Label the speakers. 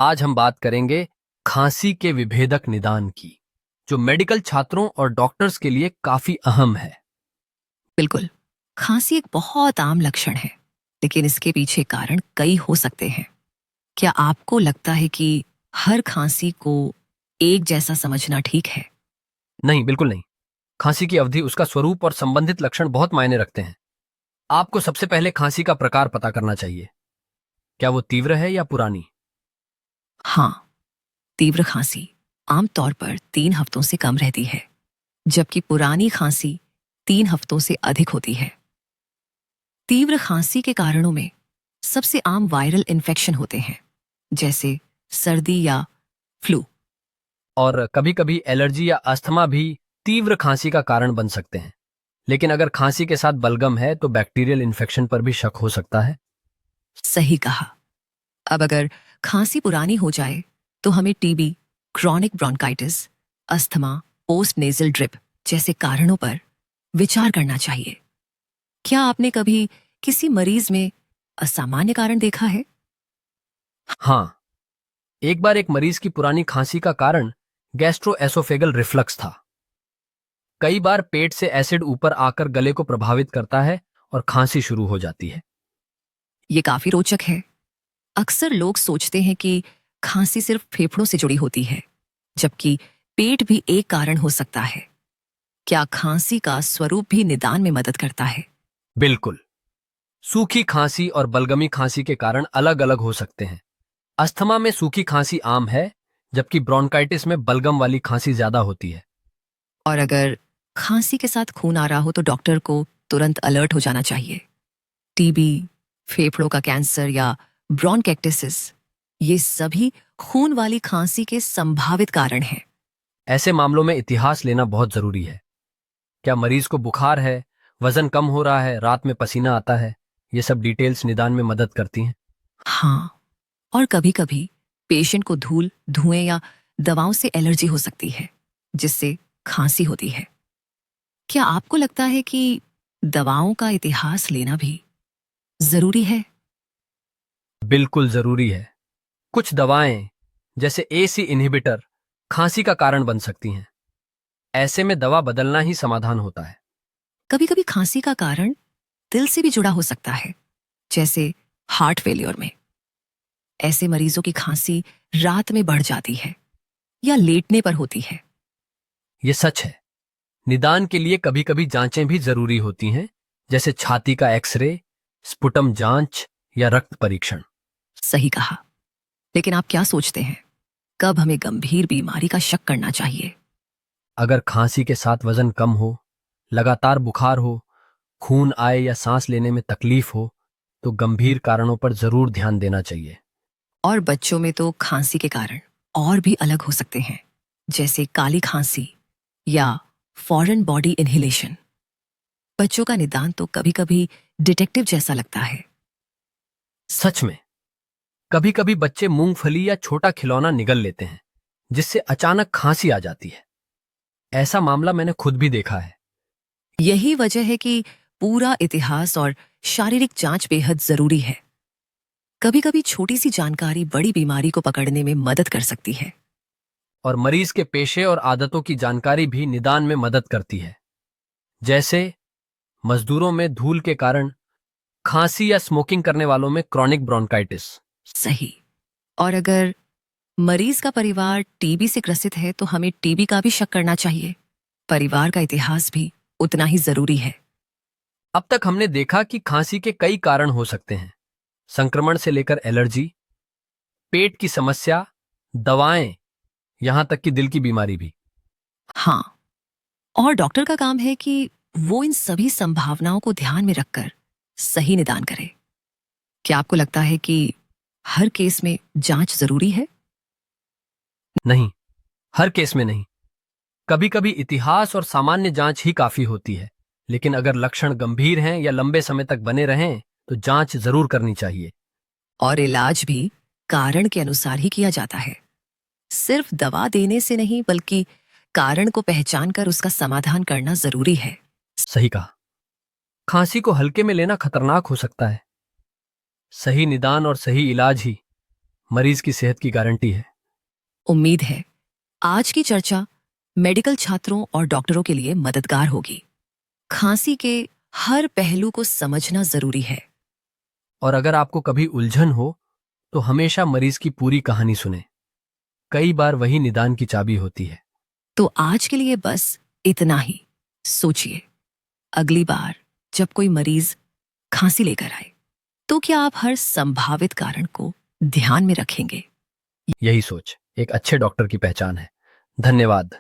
Speaker 1: आज हम बात करेंगे खांसी के विभेदक निदान की, जो मेडिकल छात्रों और डॉक्टर्स के लिए काफी अहम है।
Speaker 2: बिल्कुल। खांसी एक बहुत आम लक्षण है, लेकिन इसके पीछे कारण कई हो सकते हैं। क्या आपको लगता है कि हर खांसी को एक जैसा समझना ठीक है?
Speaker 1: नहीं, बिल्कुल नहीं। खांसी की अवधि, उसका स्वरूप और संबंधित लक्षण बहुत मायने रखते हैं। आपको सबसे पहले खांसी का प्रकार पता करना चाहिए। क्या वो तीव्र है या पुरानी?
Speaker 2: हाँ, तीव्र खांसी आमतौर पर 3 हफ्तों से कम रहती है, जबकि पुरानी खांसी 3 हफ्तों से अधिक होती है। तीव्र खांसी के कारणों में सबसे आम वायरल इन्फेक्शन होते हैं, जैसे सर्दी या फ्लू।
Speaker 1: और कभी कभी एलर्जी या अस्थमा भी तीव्र खांसी का कारण बन सकते हैं। लेकिन अगर खांसी के साथ बलगम है तो बैक्टीरियल इन्फेक्शन पर भी शक हो सकता है।
Speaker 2: सही कहा। अब अगर खांसी पुरानी हो जाए तो हमें TB, chronic bronchitis, asthma, post nasal drip जैसे कारणों पर विचार करना चाहिए। क्या आपने कभी किसी मरीज में असामान्य कारण देखा है?
Speaker 1: हाँ, एक बार एक मरीज की पुरानी खांसी का कारण गैस्ट्रोएसोफेगल रिफ्लक्स था। कई बार पेट से एसिड ऊपर आकर गले को प्रभावित करता है और खांसी शुरू हो जाती है।
Speaker 2: ये काफी रोचक है। अक्सर लोग सोचते हैं कि खांसी सिर्फ फेफड़ों से जुड़ी होती है, जबकि पेट भी एक कारण हो सकता है। क्या खांसी का स्वरूप भी निदान में मदद करता है?
Speaker 1: बिल्कुल। सूखी खांसी और बलगमी खांसी के कारण अलग अलग हो सकते हैं। अस्थमा में सूखी खांसी आम है, जबकि ब्रोंकाइटिस में बलगम वाली खांसी ज्यादा होती है।
Speaker 2: और अगर खांसी के साथ खून आ रहा हो तो डॉक्टर को तुरंत अलर्ट हो जाना चाहिए। टीबी, फेफड़ों का कैंसर या ब्रोंकाइटिस, ये सभी खून वाली खांसी के संभावित कारण हैं।
Speaker 1: ऐसे मामलों में इतिहास लेना बहुत जरूरी है। क्या मरीज को बुखार है, वजन कम हो रहा है, रात में पसीना आता है? ये सब डिटेल्स निदान में मदद करती हैं।
Speaker 2: हाँ, और कभी-कभी पेशेंट को धूल, धुएं या दवाओं से एलर्जी हो सकती है, जिससे खांसी होती है। क्या आपको लगता है कि दवाओं का इतिहास लेना भी जरूरी है?
Speaker 1: बिल्कुल जरूरी है। कुछ दवाएं, जैसे एसी इनहिबिटर, खांसी का कारण बन सकती हैं। ऐसे में दवा बदलना ही समाधान होता है।
Speaker 2: कभी-कभी खांसी का कारण दिल से भी जुड़ा हो सकता है, जैसे हार्ट फेलियर में। ऐसे मरीजों की खांसी रात में बढ़ जाती है या लेटने पर होती है।
Speaker 1: ये सच है। निदान के लिए कभी कभी जांचें भी जरूरी होती हैं, जैसे छाती का एक्सरे, स्पुटम जांच या रक्त परीक्षण।
Speaker 2: सही कहा। लेकिन आप क्या सोचते हैं, कब हमें गंभीर बीमारी का शक करना चाहिए?
Speaker 1: अगर खांसी के साथ वजन कम हो, लगातार बुखार हो, खून आए या सांस लेने में तकलीफ हो, तो गंभीर कारणों पर जरूर ध्यान देना चाहिए।
Speaker 2: और बच्चों में तो खांसी के कारण और भी अलग हो सकते हैं, जैसे काली खांसी या फॉरेन बॉडी इनहेलेशन। बच्चों का निदान तो कभी-कभी डिटेक्टिव जैसा लगता है।
Speaker 1: सच में, कभी कभी बच्चे मूंगफली या छोटा खिलौना निगल लेते हैं, जिससे अचानक खांसी आ जाती है। ऐसा मामला मैंने खुद भी देखा है।
Speaker 2: यही वजह है कि पूरा इतिहास और शारीरिक जांच बेहद जरूरी है। कभी-कभी छोटी सी जानकारी बड़ी बीमारी को पकड़ने में मदद कर सकती है।
Speaker 1: और मरीज के पेशे और आदतों की जानकारी भी निदान में मदद करती है। जैसे मजदूरों में धूल के कारण खांसी या स्मोकिंग करने वालों में क्रॉनिक ब्रोंकाइटिस।
Speaker 2: सही। और अगर मरीज का परिवार टीबी से ग्रसित है तो हमें टीबी का भी शक करना चाहिए। परिवार का इतिहास भी उतना ही जरूरी है।
Speaker 1: अब तक हमने देखा कि खांसी के कई कारण हो सकते हैं, संक्रमण से लेकर एलर्जी, पेट की समस्या, दवाएं, यहां तक कि दिल की बीमारी भी।
Speaker 2: हाँ, और डॉक्टर का काम है कि वो इन सभी संभावनाओं को ध्यान में रखकर सही निदान करे। क्या आपको लगता है कि हर केस में जांच जरूरी है?
Speaker 1: नहीं, हर केस में नहीं। कभी कभी इतिहास और सामान्य जांच ही काफी होती है, लेकिन अगर लक्षण गंभीर हैं या लंबे समय तक बने रहें तो जांच जरूर करनी चाहिए।
Speaker 2: और इलाज भी कारण के अनुसार ही किया जाता है। सिर्फ दवा देने से नहीं, बल्कि कारण को पहचान कर उसका समाधान करना जरूरी है।
Speaker 1: सही कहा। खांसी को हल्के में लेना खतरनाक हो सकता है। सही निदान और सही इलाज ही मरीज की सेहत की गारंटी है।
Speaker 2: उम्मीद है आज की चर्चा मेडिकल छात्रों और डॉक्टरों के लिए मददगार होगी। खांसी के हर पहलू को समझना जरूरी है।
Speaker 1: और अगर आपको कभी उलझन हो तो हमेशा मरीज की पूरी कहानी सुने। कई बार वही निदान की चाबी होती है।
Speaker 2: तो आज के लिए बस इतना ही। सोचिए, अगली बार जब कोई मरीज खांसी लेकर आए तो क्या आप हर संभावित कारण को ध्यान में रखेंगे?
Speaker 1: यही सोच एक अच्छे डॉक्टर की पहचान है। धन्यवाद।